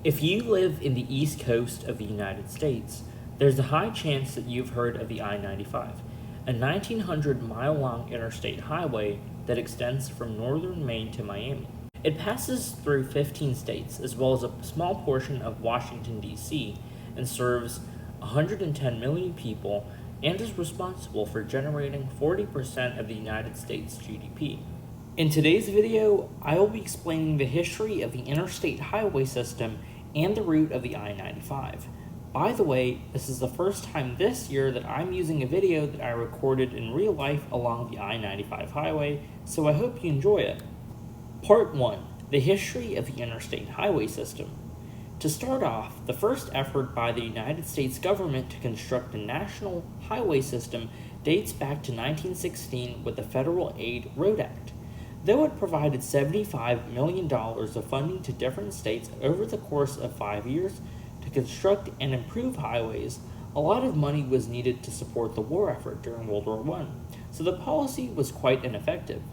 If you live in the east coast of the United States, there's a high chance that you've heard of the I-95, a 1,900-mile-long interstate highway that extends from northern Maine to Miami. It passes through 15 states as well as a small portion of Washington, D.C., and serves 110 million people and is responsible for generating 40% of the United States GDP. In today's video, I will be explaining the history of the interstate highway system and the route of the I-95. By the way, this is the first time this year that I'm using a video that I recorded in real life along the I-95 highway, so I hope you enjoy it. Part 1. The history of the interstate highway system. To start off, the first effort by the United States government to construct a national highway system dates back to 1916 with the Federal Aid Road Act. Though it provided $75 million of funding to different states over the course of 5 years to construct and improve highways, a lot of money was needed to support the war effort during World War I, so the policy was quite ineffective.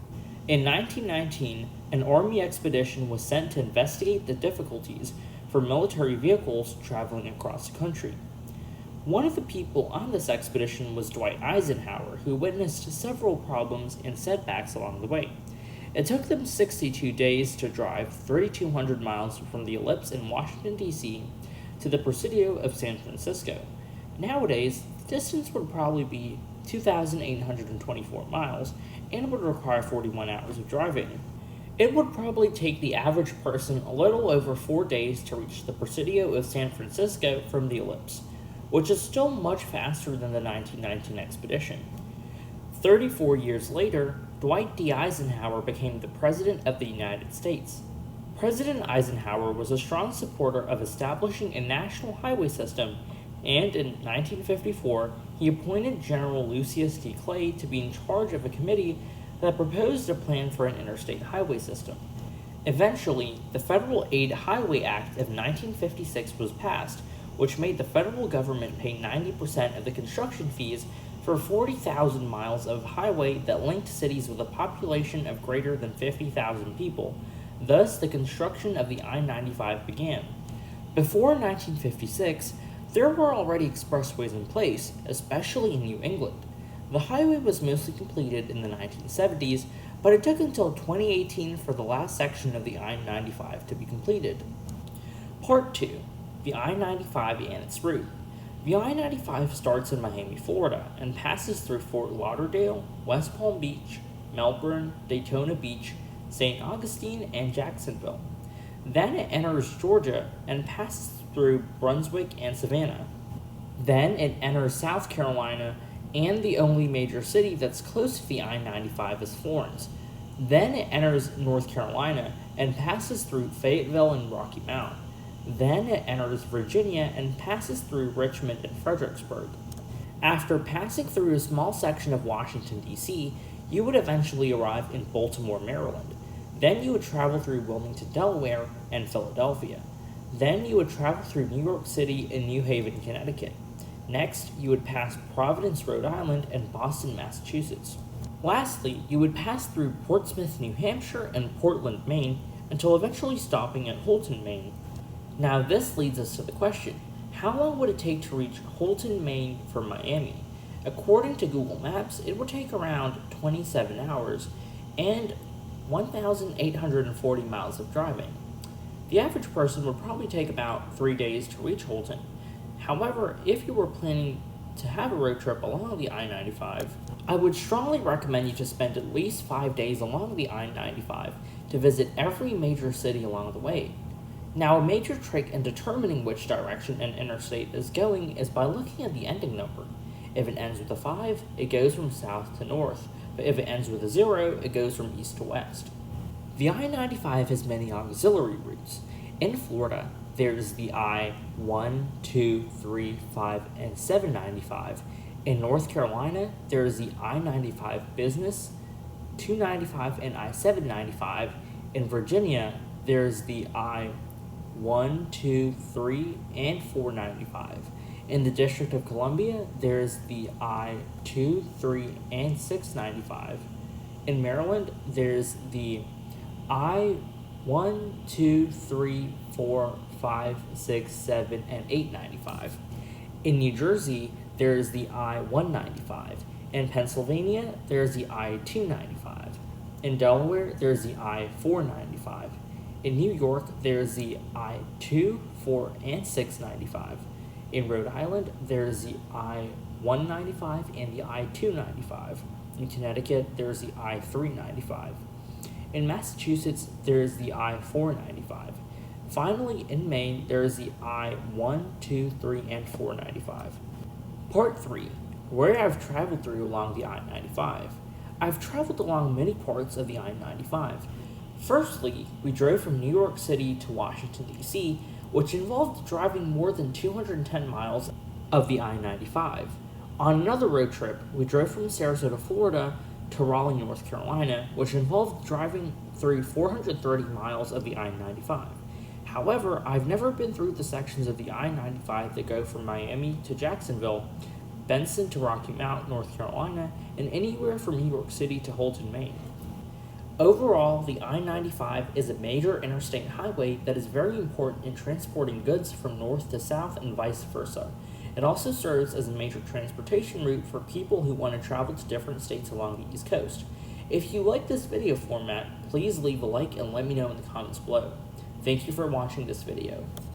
In 1919, an Army expedition was sent to investigate the difficulties for military vehicles traveling across the country. One of the people on this expedition was Dwight Eisenhower, who witnessed several problems and setbacks along the way. It took them 62 days to drive 3,200 miles from the Ellipse in Washington, D.C. to the Presidio of San Francisco. Nowadays, the distance would probably be 2,824 miles and would require 41 hours of driving. It would probably take the average person a little over 4 days to reach the Presidio of San Francisco from the Ellipse, which is still much faster than the 1919 expedition. 34 years later, Dwight D. Eisenhower became the President of the United States. President Eisenhower was a strong supporter of establishing a national highway system, and in 1954, he appointed General Lucius D. Clay to be in charge of a committee that proposed a plan for an interstate highway system. Eventually, the Federal Aid Highway Act of 1956 was passed, which made the federal government pay 90% of the construction fees for 40,000 miles of highway that linked cities with a population of greater than 50,000 people. Thus, the construction of the I-95 began. Before 1956, there were already expressways in place, especially in New England. The highway was mostly completed in the 1970s, but it took until 2018 for the last section of the I-95 to be completed. Part 2. The I-95 and its route. The I-95 starts in Miami, Florida, and passes through Fort Lauderdale, West Palm Beach, Melbourne, Daytona Beach, St. Augustine, and Jacksonville. Then it enters Georgia and passes through Brunswick and Savannah. Then it enters South Carolina, and the only major city that's close to the I-95 is Florence. Then it enters North Carolina and passes through Fayetteville and Rocky Mount. Then it enters Virginia and passes through Richmond and Fredericksburg. After passing through a small section of Washington, D.C., you would eventually arrive in Baltimore, Maryland. Then you would travel through Wilmington, Delaware, and Philadelphia. Then you would travel through New York City and New Haven, Connecticut. Next, you would pass Providence, Rhode Island, and Boston, Massachusetts. Lastly, you would pass through Portsmouth, New Hampshire, and Portland, Maine, until eventually stopping at Holton, Maine. Now this leads us to the question, how long would it take to reach Holton, Maine from Miami? According to Google Maps, it would take around 27 hours and 1,840 miles of driving. The average person would probably take about 3 days to reach Holton. However, if you were planning to have a road trip along the I-95, I would strongly recommend you to spend at least 5 days along the I-95 to visit every major city along the way. Now, a major trick in determining which direction an interstate is going is by looking at the ending number. If it ends with a 5, it goes from south to north, but if it ends with a 0, it goes from east to west. The I-95 has many auxiliary routes. In Florida, there's the I-1, 2, 3, 5, and 795. In North Carolina, there's the I-95 Business, 295, and I-795. In Virginia, there's the I-1, 2, 3, and 495. In the District of Columbia, there's the I-2, 3, and 695. In Maryland, there's the I-1, 2, 3, 4, 5, 6, 7, and 895. In New Jersey, there is the I-195. In Pennsylvania, there is the I-295. In Delaware, there is the I-495. In New York, there is the I-2, 4, and 695. In Rhode Island, there is the I-195 and the I-295. In Connecticut, there is the I-395. In Massachusetts, there is the I-495. Finally, in Maine, there is the I-1, 2, 3, and 495. Part 3. Where I've traveled through along the I-95. I've traveled along many parts of the I-95. Firstly, we drove from New York City to Washington, D.C., which involved driving more than 210 miles of the I-95. On another road trip, we drove from Sarasota, Florida to Raleigh, North Carolina, which involved driving through 430 miles of the I-95. However, I've never been through the sections of the I-95 that go from Miami to Jacksonville, Benson to Rocky Mount, North Carolina, and anywhere from New York City to Holton, Maine. Overall, the I-95 is a major interstate highway that is very important in transporting goods from north to south and vice versa. It also serves as a major transportation route for people who want to travel to different states along the East Coast. If you like this video format, please leave a like and let me know in the comments below. Thank you for watching this video.